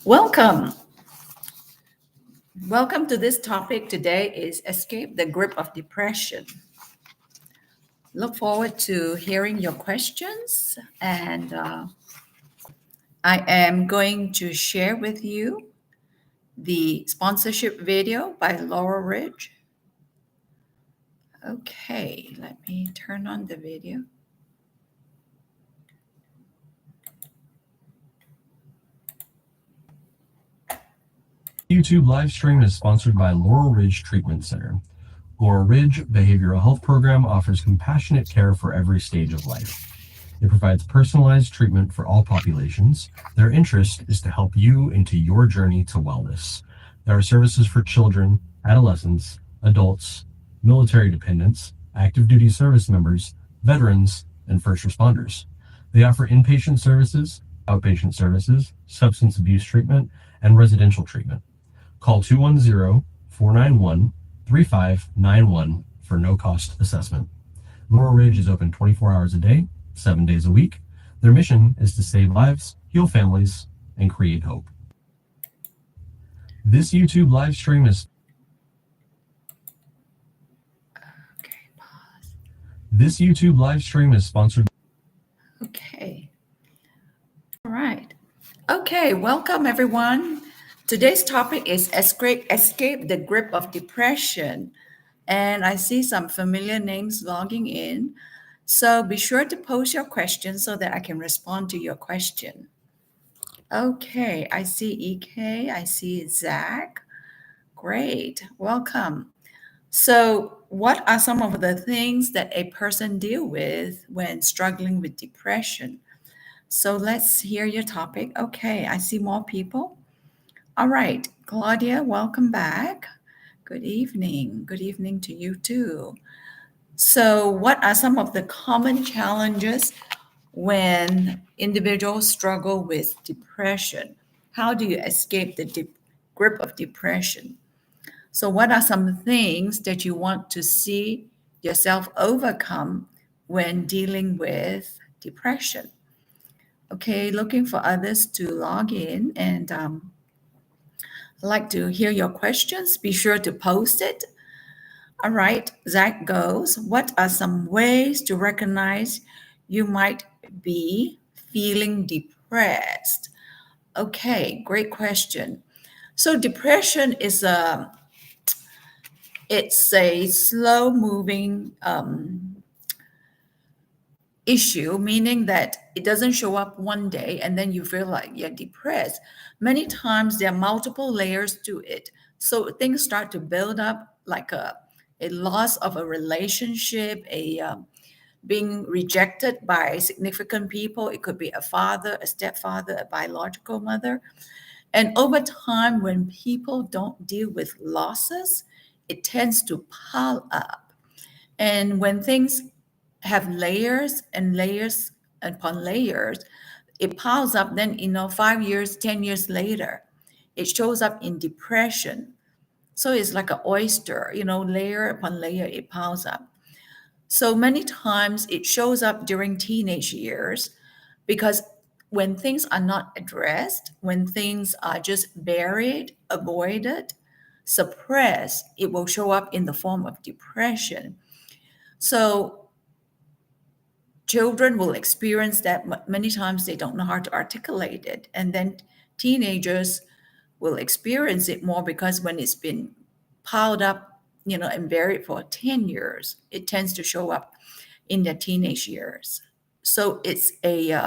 Welcome. Welcome to this topic today is escape the grip of depression. Look forward to hearing your questions and I am going to share with you the sponsorship video by Laurel Ridge. Okay, let me turn on the video. YouTube live stream is sponsored by Laurel Ridge Treatment Center. Laurel Ridge Behavioral Health Program offers compassionate care for every stage of life. It provides personalized treatment for all populations. Their interest is to help you into your journey to wellness. There are services for children, adolescents, adults, military dependents, active duty service members, veterans, and first responders. They offer inpatient services, outpatient services, substance abuse treatment, and residential treatment. Call 210-491-3591 for no-cost assessment. Laurel Ridge is open 24 hours a day, 7 days a week. Their mission is to save lives, heal families, and create hope. This YouTube live stream is sponsored. Okay. All right. Okay, welcome everyone. Today's topic is escape the grip of depression. And I see some familiar names logging in. So be sure to post your questions so that I can respond to your question. Okay, I see EK, I see Zach. Great, welcome. So, what are some of the things that a person deal with when struggling with depression? So let's hear your topic. Okay, I see more people. All right, Claudia, welcome back. Good evening. Good evening to you too. So, what are some of the common challenges when individuals struggle with depression? How do you escape the grip of depression? So, what are some things that you want to see yourself overcome when dealing with depression? Okay, looking for others to log in and I'd like to hear your questions. Be sure to post it. All right, Zach goes. What are some ways to recognize you might be feeling depressed? Okay, great question. So depression is it's a slow moving issue, meaning that it doesn't show up one day and then you feel like you're depressed. Many times there are multiple layers to it. So things start to build up like a loss of a relationship, being rejected by significant people. It could be a father, a stepfather, a biological mother. And over time, when people don't deal with losses, it tends to pile up. And when things have layers and layers upon layers, it piles up. Then, 5 years, 10 years later, it shows up in depression. So it's like an oyster, layer upon layer, it piles up. So many times it shows up during teenage years because when things are not addressed, when things are just buried, avoided, suppressed, it will show up in the form of depression. So children will experience that many times they don't know how to articulate it. And then teenagers will experience it more because when it's been piled up, and buried for 10 years, it tends to show up in their teenage years. So it's a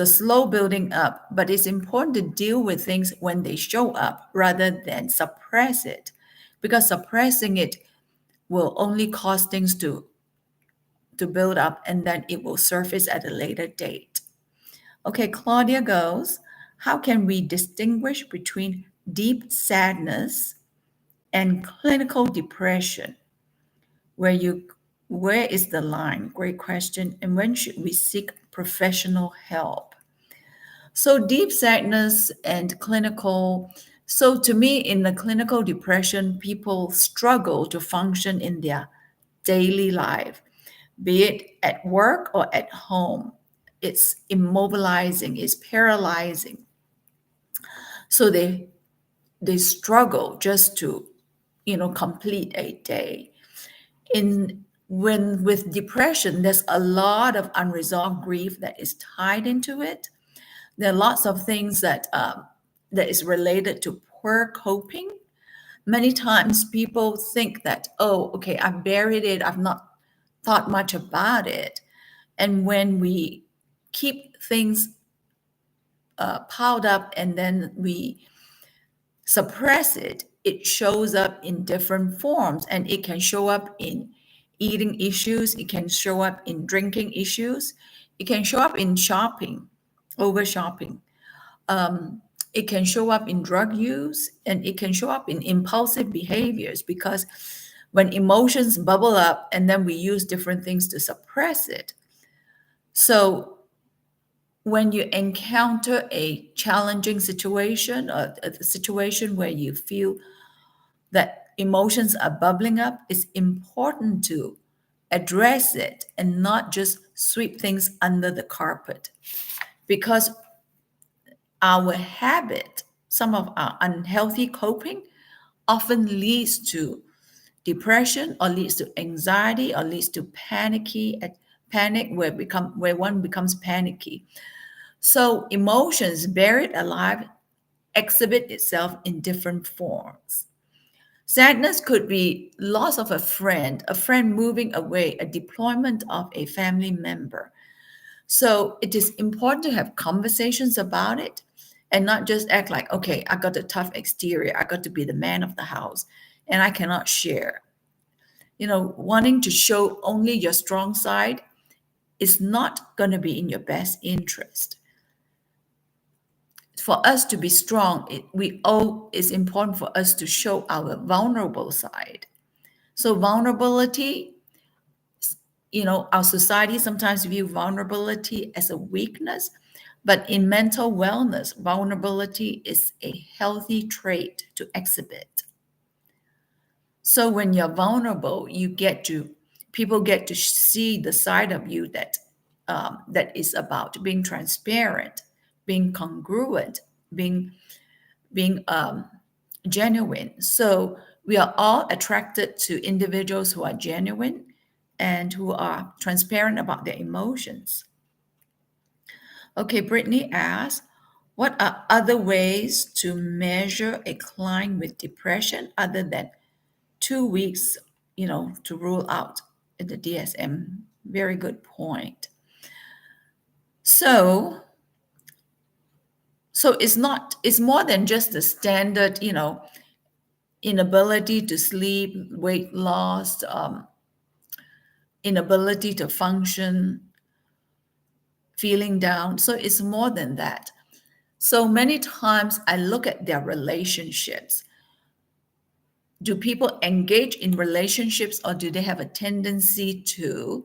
slow building up, but it's important to deal with things when they show up rather than suppress it, because suppressing it will only cause things to build up and then it will surface at a later date. Okay, Claudia goes, how can we distinguish between deep sadness and clinical depression? Where is the line? Great question. And when should we seek professional help? So deep sadness and clinical. So to me, in the clinical depression, people struggle to function in their daily life, be it at work or at home. It's immobilizing, it's paralyzing. So they struggle just to, complete a day. In when with depression, there's a lot of unresolved grief that is tied into it. There are lots of things that is related to poor coping. Many times people think that, oh, okay, I've buried it, I've not thought much about it. And when we keep things piled up and then we suppress it, it shows up in different forms, and it can show up in eating issues, it can show up in drinking issues, it can show up in shopping, over shopping. It can show up in drug use, and it can show up in impulsive behaviors, because when emotions bubble up and then we use different things to suppress it. So when you encounter a challenging situation, or a situation where you feel that emotions are bubbling up, it's important to address it and not just sweep things under the carpet, because our habit, some of our unhealthy coping, often leads to depression, or leads to anxiety, or leads to panic, where one becomes panicky. So emotions buried alive exhibit itself in different forms. Sadness could be loss of a friend moving away, a deployment of a family member. So it is important to have conversations about it and not just act like, okay, I got a tough exterior, I got to be the man of the house, and I cannot share. Wanting to show only your strong side is not going to be in your best interest. For us to be strong, it's important for us to show our vulnerable side. So vulnerability, our society sometimes view vulnerability as a weakness, but in mental wellness, vulnerability is a healthy trait to exhibit. So when you're vulnerable, people get to see the side of you that is about being transparent, being congruent, being genuine. So we are all attracted to individuals who are genuine and who are transparent about their emotions. Okay, Brittany asks, what are other ways to measure a client with depression other than 2 weeks, to rule out the DSM? Very good point. So, it's more than just the standard, inability to sleep, weight loss, inability to function, feeling down. So it's more than that. So many times I look at their relationships. Do people engage in relationships, or do they have a tendency to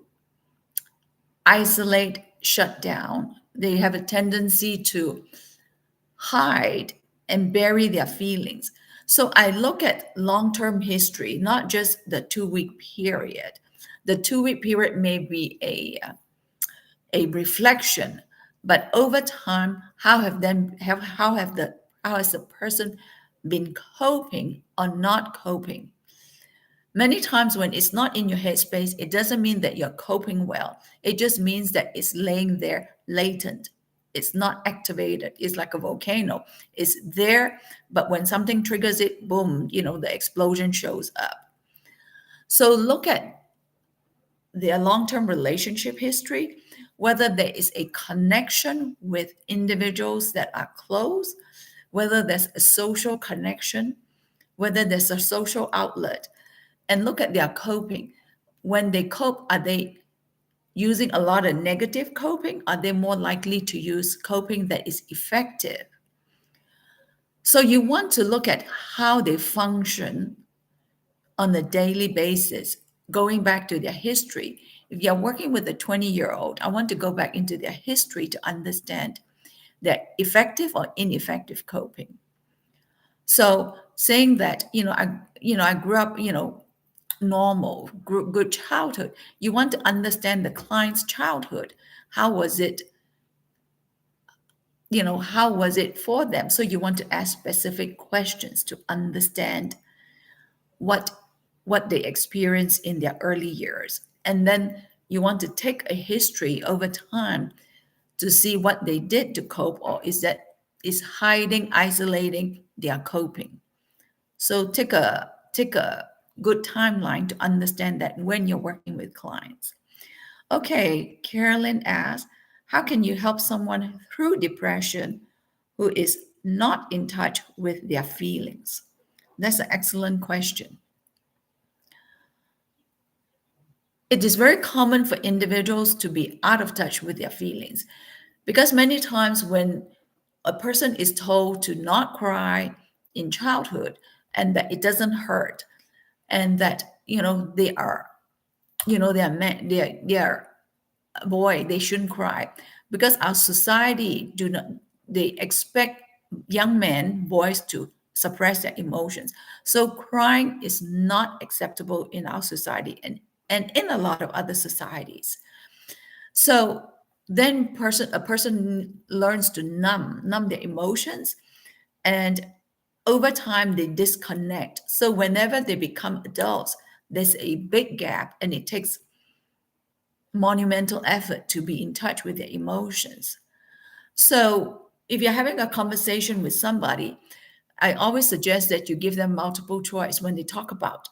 isolate, shut down? They have a tendency to hide and bury their feelings. So I look at long term history, not just the 2 week period. The 2 week period may be a reflection, but over time, how has the person been coping or not coping? Many times when it's not in your headspace, it doesn't mean that you're coping well. It just means that it's laying there latent. It's not activated. It's like a volcano. It's there, but when something triggers it, boom, the explosion shows up. So look at their long-term relationship history, whether there is a connection with individuals that are close, whether there's a social connection, whether there's a social outlet, and look at their coping. When they cope, are they using a lot of negative coping? Are they more likely to use coping that is effective? So you want to look at how they function on a daily basis, going back to their history. If you're working with a 20-year-old, I want to go back into their history to understand their effective or ineffective coping. So saying that, I grew up, normal, good childhood. You want to understand the client's childhood. How was it how was it for them? So you want to ask specific questions to understand what what they experienced in their early years. And then you want to take a history over time to see what they did to cope, or is hiding, isolating their coping. So take a good timeline to understand that when you're working with clients. Okay, Carolyn asks, how can you help someone through depression who is not in touch with their feelings? That's an excellent question. It is very common for individuals to be out of touch with their feelings because many times when a person is told to not cry in childhood and that it doesn't hurt, and that they are they are men, they are boy, they shouldn't cry, because our society do not, they expect young men, boys, to suppress their emotions. So crying is not acceptable in our society, and in a lot of other societies. So then a person learns to numb their emotions, and over time they disconnect. So whenever they become adults, there's a big gap, and it takes monumental effort to be in touch with their emotions. So if you're having a conversation with somebody, I always suggest that you give them multiple choice when they talk about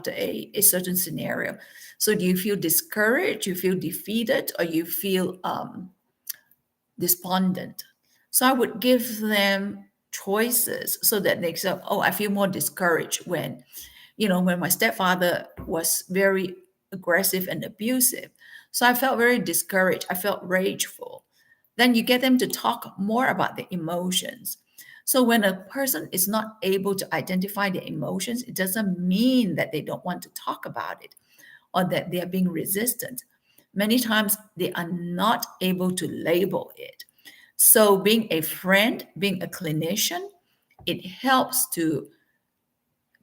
a certain scenario. So do you feel discouraged, you feel defeated, or you feel despondent? So I would give them choices so that they say, oh, I feel more discouraged when my stepfather was very aggressive and abusive. So I felt very discouraged. I felt rageful. Then you get them to talk more about the emotions. So when a person is not able to identify their emotions, it doesn't mean that they don't want to talk about it or that they are being resistant. Many times they are not able to label it. So being a friend, being a clinician, it helps to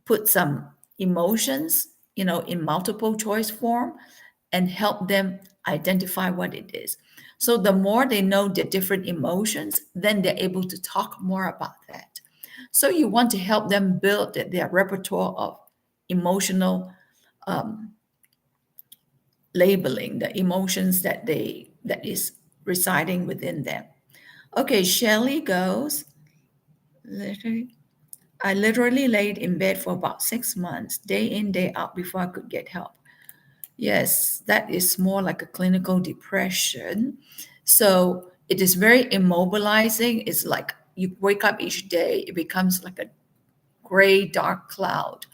put some emotions, in multiple choice form, and help them identify what it is. So the more they know the different emotions, then they're able to talk more about that. So you want to help them build their repertoire of emotional um, labeling, the emotions that is residing within them. Okay, Shelley goes, literally, I literally laid in bed for about 6 months, day in, day out, before I could get help. Yes, that is more like a clinical depression. So it is very immobilizing. It's like you wake up each day, it becomes like a gray, dark cloud.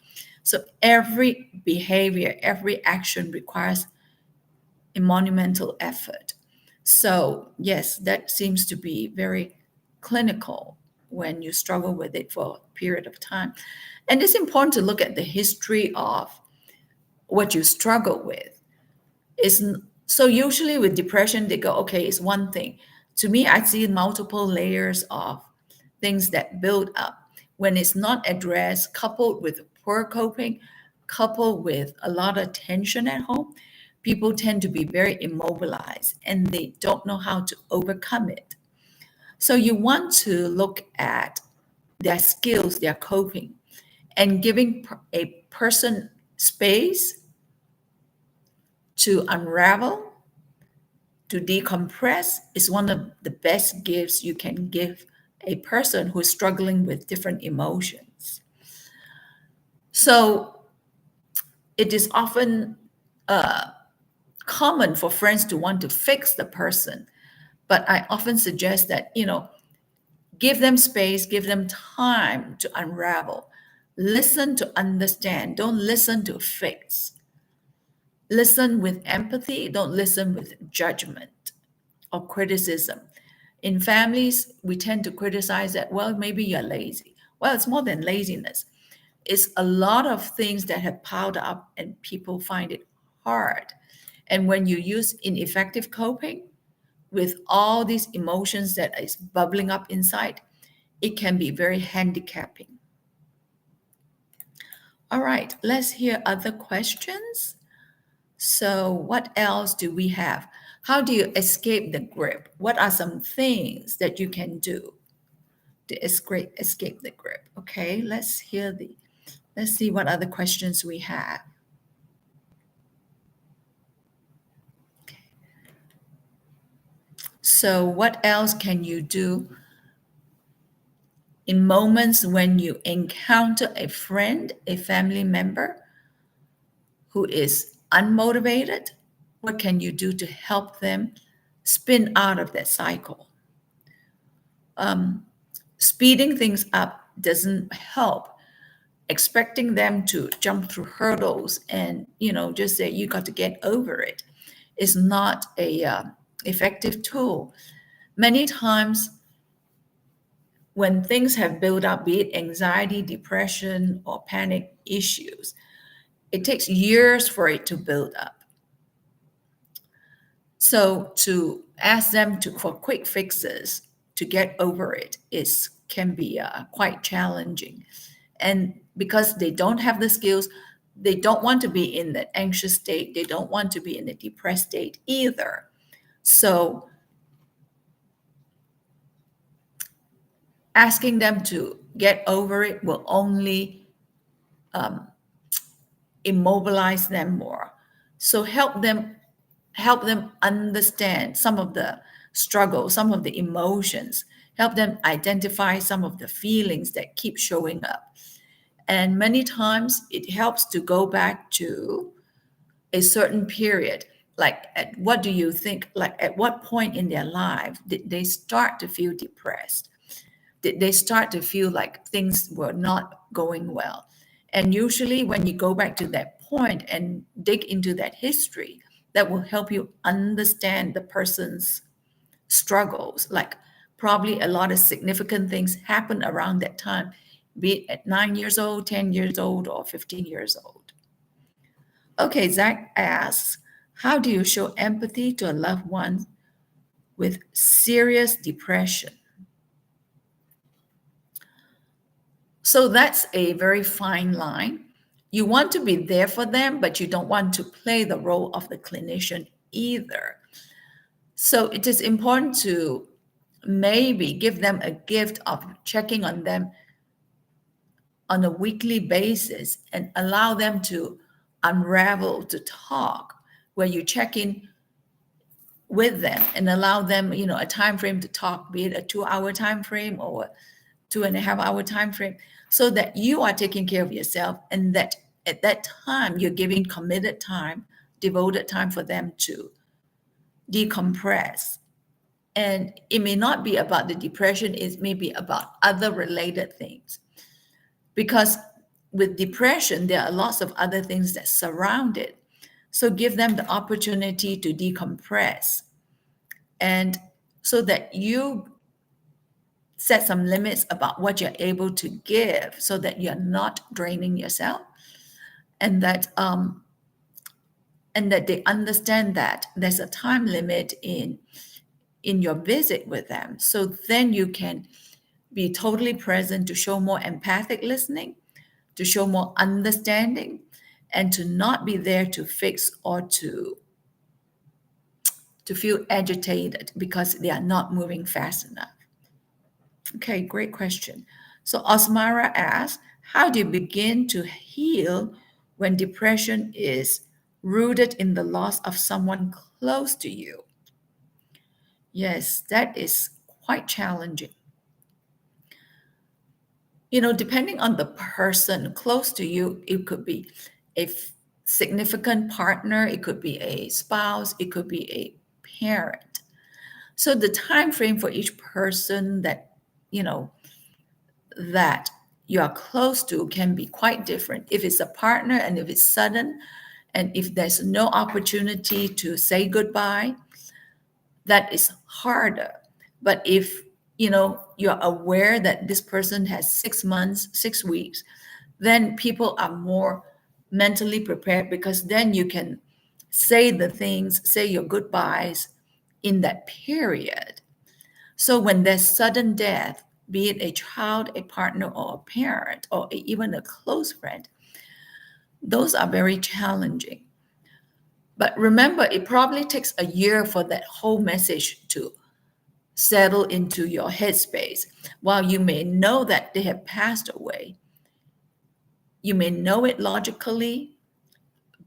So every behavior, every action requires a monumental effort. So, yes, that seems to be very clinical when you struggle with it for a period of time. And it's important to look at the history of what you struggle with. So usually with depression, they go, okay, it's one thing. To me, I see multiple layers of things that build up. When it's not addressed, coupled with poor coping, coupled with a lot of tension at home, people tend to be very immobilized and they don't know how to overcome it. So you want to look at their skills, their coping, and giving a person space to unravel, to decompress is one of the best gifts you can give a person who is struggling with different emotions. So it is often common for friends to want to fix the person, but I often suggest that, give them space, give them time to unravel. Listen to understand. Don't listen to fix. Listen with empathy. Don't listen with judgment or criticism. In families, we tend to criticize that, well, maybe you're lazy. Well, it's more than laziness. It's a lot of things that have piled up and people find it hard. And when you use ineffective coping with all these emotions that is bubbling up inside, it can be very handicapping. All right, let's hear other questions. So, what else do we have? How do you escape the grip? What are some things that you can do to escape the grip? Okay, let's see what other questions we have. So what else can you do in moments when you encounter a friend, a family member who is unmotivated? What can you do to help them spin out of that cycle? Um, Speeding things up doesn't help. Expecting them to jump through hurdles and just say you got to get over it is not a effective tool. Many times when things have built up, be it anxiety, depression, or panic issues, it takes years for it to build up. So to ask them for quick fixes to get over it is can be quite challenging. And because they don't have the skills, they don't want to be in that anxious state. They don't want to be in a depressed state either. So asking them to get over it will only um, immobilize them more. So help them understand some of the struggles, some of the emotions, help them identify some of the feelings that keep showing up. And many times it helps to go back to a certain period. Like, what do you think? Like, at what point in their life did they start to feel depressed? Did they start to feel like things were not going well? And usually, when you go back to that point and dig into that history, that will help you understand the person's struggles. Like, probably a lot of significant things happen around that time, be it at 9 years old, 10 years old, or 15 years old. Okay, Zach asks, how do you show empathy to a loved one with serious depression? So that's a very fine line. You want to be there for them, but you don't want to play the role of the clinician either. So it is important to maybe give them a gift of checking on them on a weekly basis and allow them to unravel, to talk, where you check in with them and allow them, a time frame to talk, be it a 2 hour time frame or 2.5 hour time frame, so that you are taking care of yourself and that at that time you're giving committed time, devoted time for them to decompress. And it may not be about the depression, it may be about other related things. Because with depression, there are lots of other things that surround it. So give them the opportunity to decompress. And so that you set some limits about what you're able to give so that you're not draining yourself, and that they understand that there's a time limit in your visit with them. So then you can be totally present, to show more empathic listening, to show more understanding, and to not be there to fix or to feel agitated because they are not moving fast enough. Okay, great question. So Osmara asks, how do you begin to heal when depression is rooted in the loss of someone close to you? Yes, that is quite challenging. Depending on the person close to you, it could be a significant partner, it could be a spouse, it could be a parent. So the time frame for each person you know, that you are close to can be quite different. If it's a partner and if it's sudden, and if there's no opportunity to say goodbye, that is harder. But if you're aware that this person has 6 months, 6 weeks, then people are more mentally prepared, because then you can say the things, say your goodbyes in that period. So when there's sudden death, be it a child, a partner, or a parent, or even a close friend, those are very challenging. But remember, it probably takes a year for that whole message to settle into your headspace. While you may know that they have passed away, you may know it logically,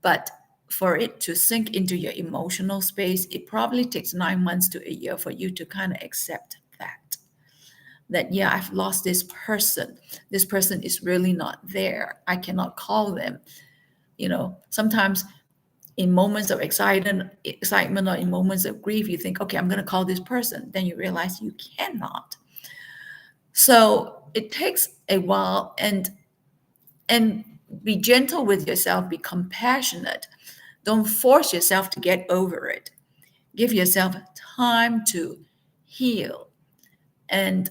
but for it to sink into your emotional space, it probably takes 9 months to a year for you to kind of accept that yeah, I've lost this person. This person is really not there. I cannot call them. Sometimes in moments of excitement or in moments of grief, you think, okay, I'm going to call this person. Then you realize you cannot. So it takes a while, and be gentle with yourself, be compassionate. Don't force yourself to get over it. Give yourself time to heal. And,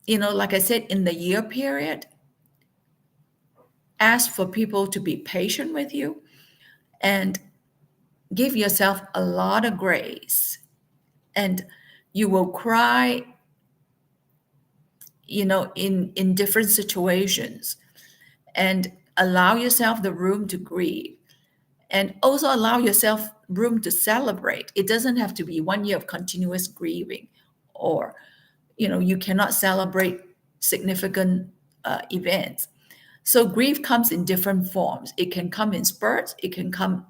like I said, in the year period, ask for people to be patient with you and give yourself a lot of grace. And you will cry, in different situations, and allow yourself the room to grieve, and also allow yourself room to celebrate. It doesn't have to be 1 year of continuous grieving, or you cannot celebrate significant events. So grief comes in different forms. It can come in spurts. It can come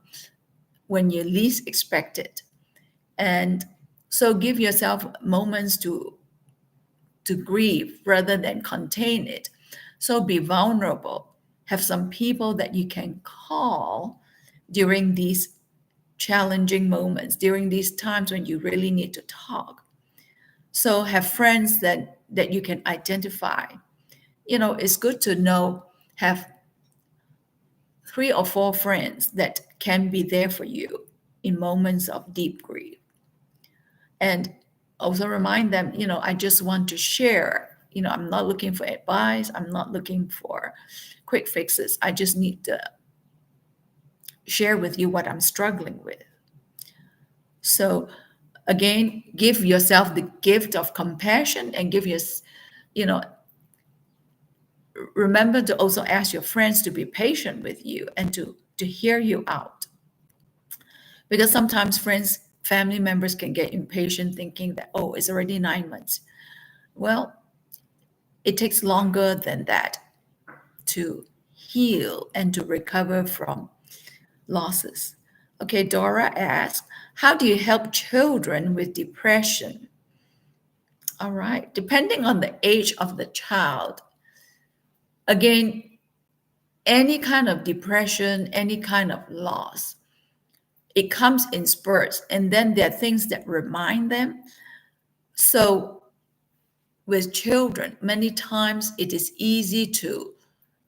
when you least expect it. And so give yourself moments to grieve rather than contain it. So be vulnerable. Have some people that you can call during these challenging moments, during these times when you really need to talk. So have friends that you can identify. It's good to know, have 3 or 4 friends that can be there for you in moments of deep grief. And also remind them, I just want to share. I'm not looking for advice. I'm not looking for quick fixes. I just need to share with you what I'm struggling with. So again, give yourself the gift of compassion, and remember to also ask your friends to be patient with you and to hear you out. Because sometimes friends, family members can get impatient thinking that, oh, it's already 9 months. Well, it takes longer than that to heal and to recover from losses. Okay, Dora asks, how do you help children with depression? All right, depending on the age of the child, again, any kind of depression, any kind of loss, it comes in spurts, and then there are things that remind them. So with children, many times it is easy to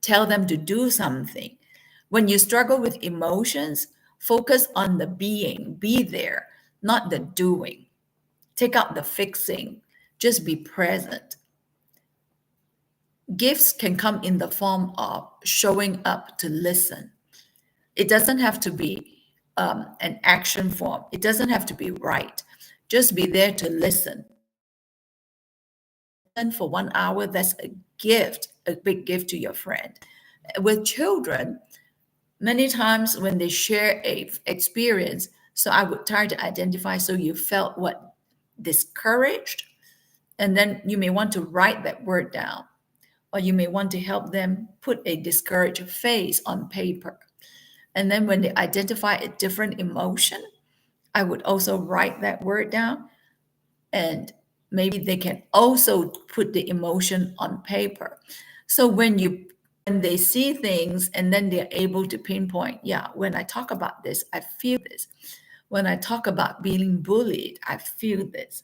tell them to do something. When you struggle with emotions, focus on the being, be there, not the doing. Take out the fixing, just be present. Gifts can come in the form of showing up to listen. It doesn't have to be an action form. It doesn't have to be right. Just be there to listen. And for 1 hour, that's a gift, a big gift to your friend. With children, many times when they share a experience, so I would try to identify, so you felt what? Discouraged. And then you may want to write that word down, or you may want to help them put a discouraged face on paper. And then when they identify a different emotion, I would also write that word down, and maybe they can also put the emotion on paper. So when they see things, and then they're able to pinpoint, yeah, when I talk about this, I feel this. When I talk about being bullied, I feel this.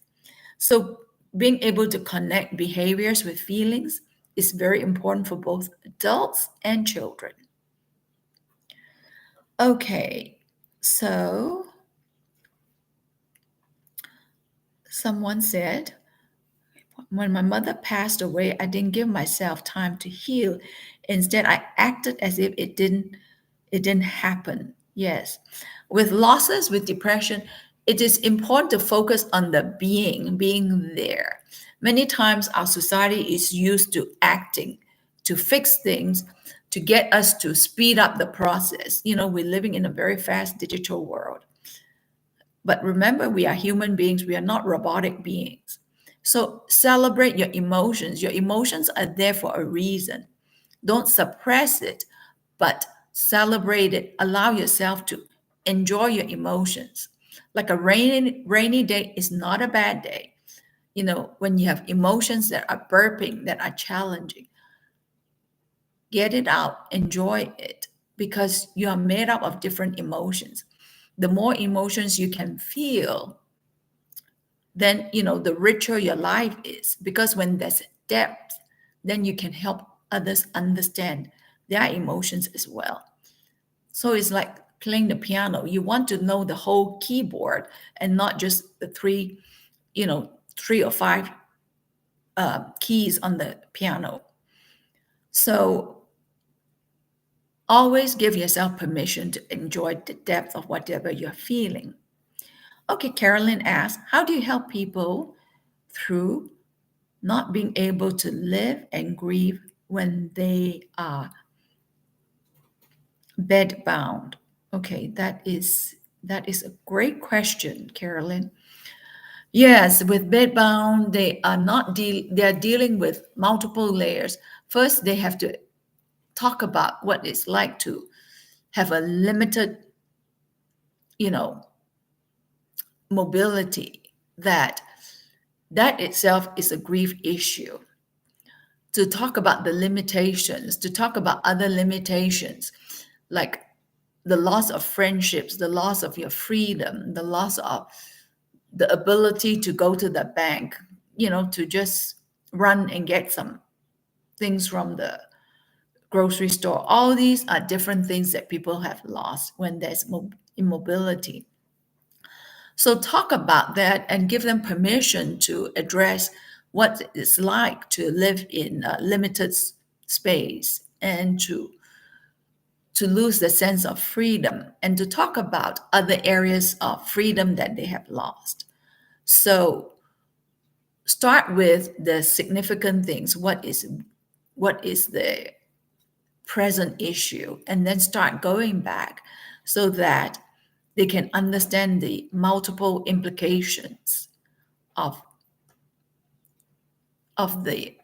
So being able to connect behaviors with feelings is very important for both adults and children. Okay, so someone said, when my mother passed away, I didn't give myself time to heal. Instead, I acted as if it didn't happen. Yes. With losses, with depression, it is important to focus on the being there. Many times our society is used to acting, to fix things, to get us to speed up the process. We're living in a very fast digital world. But remember, we are human beings, we are not robotic beings. So celebrate your emotions. Your emotions are there for a reason. Don't suppress it, but celebrate it. Allow yourself to enjoy your emotions. Like a rainy day is not a bad day. When you have emotions that are burping, that are challenging, get it out, enjoy it, because you are made up of different emotions. The more emotions you can feel, then the richer your life is, because when there's depth, then you can help others understand their emotions as well. So it's like playing the piano. You want to know the whole keyboard and not just the three or five keys on the piano. So always give yourself permission to enjoy the depth of whatever you're feeling. Okay, Carolyn asks, how do you help people through not being able to live and grieve when they are bedbound? Okay, that is a great question, Carolyn. Yes, with bedbound, they are dealing with multiple layers. First, they have to talk about what it's like to have a limited, you know, mobility. That itself is a grief issue. To talk about the limitations, to talk about other limitations, like the loss of friendships, the loss of your freedom, the loss of the ability to go to the bank, to just run and get some things from the grocery store. All these are different things that people have lost when there's immobility. So talk about that and give them permission to address what it's like to live in a limited space, and to lose the sense of freedom, and to talk about other areas of freedom that they have lost. So start with the significant things. What is the present issue, and then start going back so that they can understand the multiple implications of the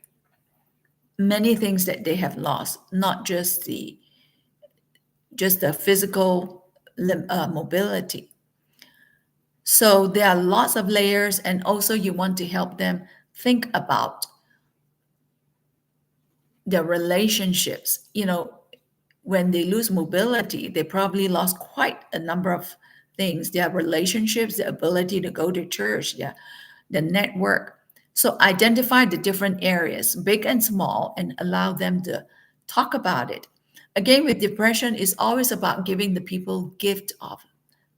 many things that they have lost, not just the physical mobility. So there are lots of layers, and also you want to help them think about their relationships. When they lose mobility, they probably lost quite a number of things: their relationships, the ability to go to church, the network. So identify the different areas, big and small, and allow them to talk about it. Again, with depression, it's always about giving the people gift of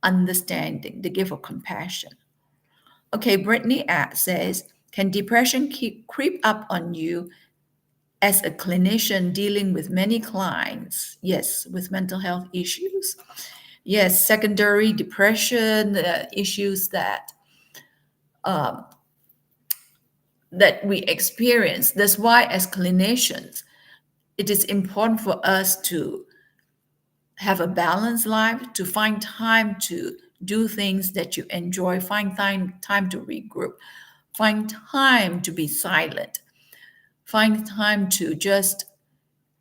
understanding, the gift of compassion. Okay, Brittany says, can depression creep up on you as a clinician dealing with many clients? Yes, with mental health issues. Yes, secondary depression, issues um, that we experience. That's why, as clinicians, it is important for us to have a balanced life, to find time to do things that you enjoy, find time to regroup, find time to be silent, find time to just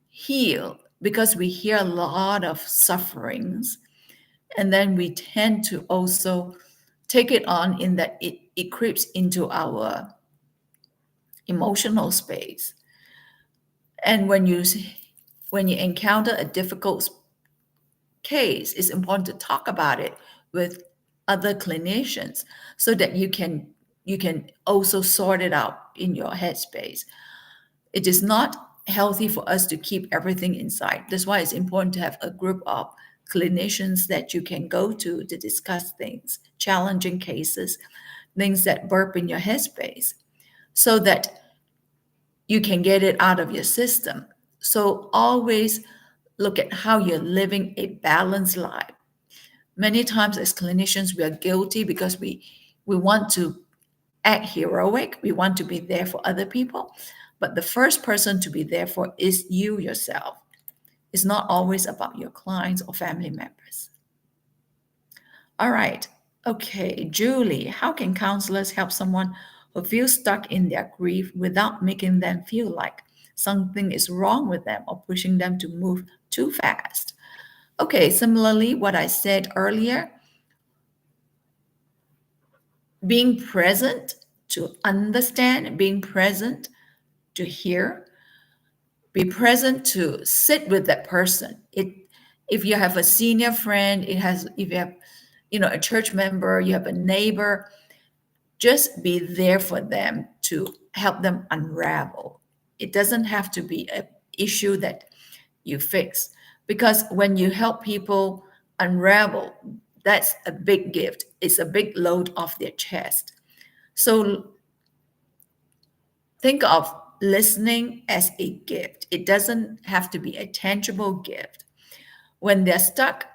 heal, because we hear a lot of sufferings, and then we tend to also take it on, in that it creeps into our emotional space. And when you encounter a difficult case, it's important to talk about it with other clinicians, so that you can also sort it out in your headspace. It is not healthy for us to keep everything inside. That's why it's important to have a group of clinicians that you can go to discuss things, challenging cases, things that burp in your headspace, so that you can get it out of your system. So always look at how you're living a balanced life. Many times as clinicians, we are guilty because we want to act heroic. We want to be there for other people. But the first person to be there for is you yourself. It's not always about your clients or family members. All right. Okay, Julie, how can counselors help someone who feels stuck in their grief without making them feel like something is wrong with them or pushing them to move too fast? Okay, similarly, what I said earlier, being present to understand, being present to hear, be present to sit with that person. If you have a senior friend, if you have a church member, you have a neighbor, just be there for them to help them unravel. It doesn't have to be an issue that you fix, because when you help people unravel, that's a big gift. It's a big load off their chest. So think of listening as a gift. It doesn't have to be a tangible gift. When they're stuck,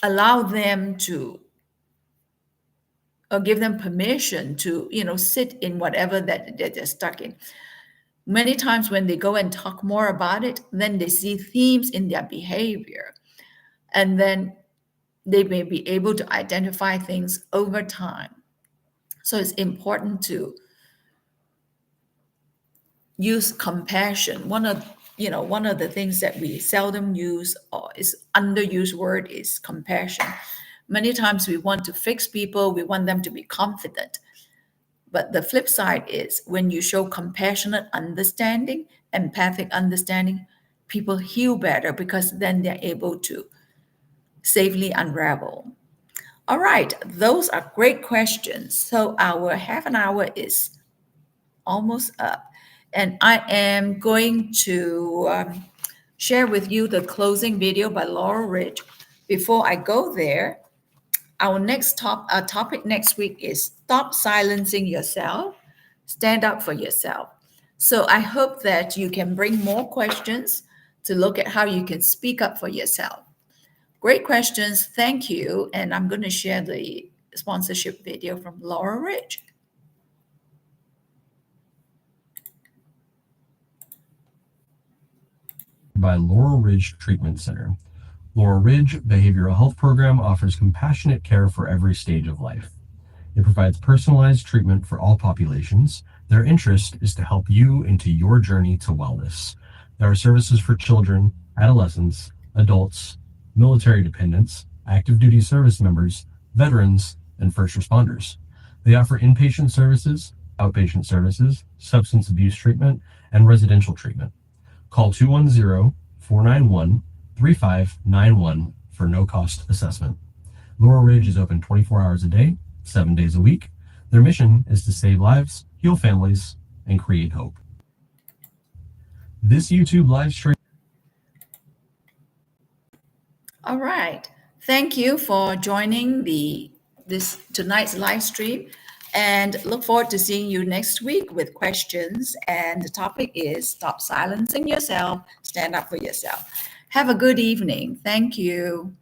allow them to, or give them permission to, sit in whatever that they're stuck in. Many times when they go and talk more about it, then they see themes in their behavior. And then they may be able to identify things over time. So it's important to use compassion. One of the things that we seldom use or is underused word is compassion. Many times we want to fix people, we want them to be confident. But the flip side is when you show compassionate understanding, empathic understanding, people heal better because then they're able to safely unravel. All right, those are great questions. So our half an hour is almost up. And I am going to share with you the closing video by Laurel Ridge. Before I go there, our next topic next week is stop silencing yourself, stand up for yourself. So I hope that you can bring more questions to look at how you can speak up for yourself. Great questions. Thank you. And I'm going to share the sponsorship video from Laurel Ridge. By Laurel Ridge Treatment Center. Laurel Ridge Behavioral Health Program offers compassionate care for every stage of life. It provides personalized treatment for all populations. Their interest is to help you into your journey to wellness. There are services for children, adolescents, adults, military dependents, active duty service members, veterans, and first responders. They offer inpatient services, outpatient services, substance abuse treatment, and residential treatment. Call 210-491-3591 for no-cost assessment. Laurel Ridge is open 24 hours a day, 7 days a week. Their mission is to save lives, heal families, and create hope. This YouTube live stream. All right. Thank you for joining this tonight's live stream, and look forward to seeing you next week with questions. And the topic is stop silencing yourself, stand up for yourself. Have a good evening. Thank you.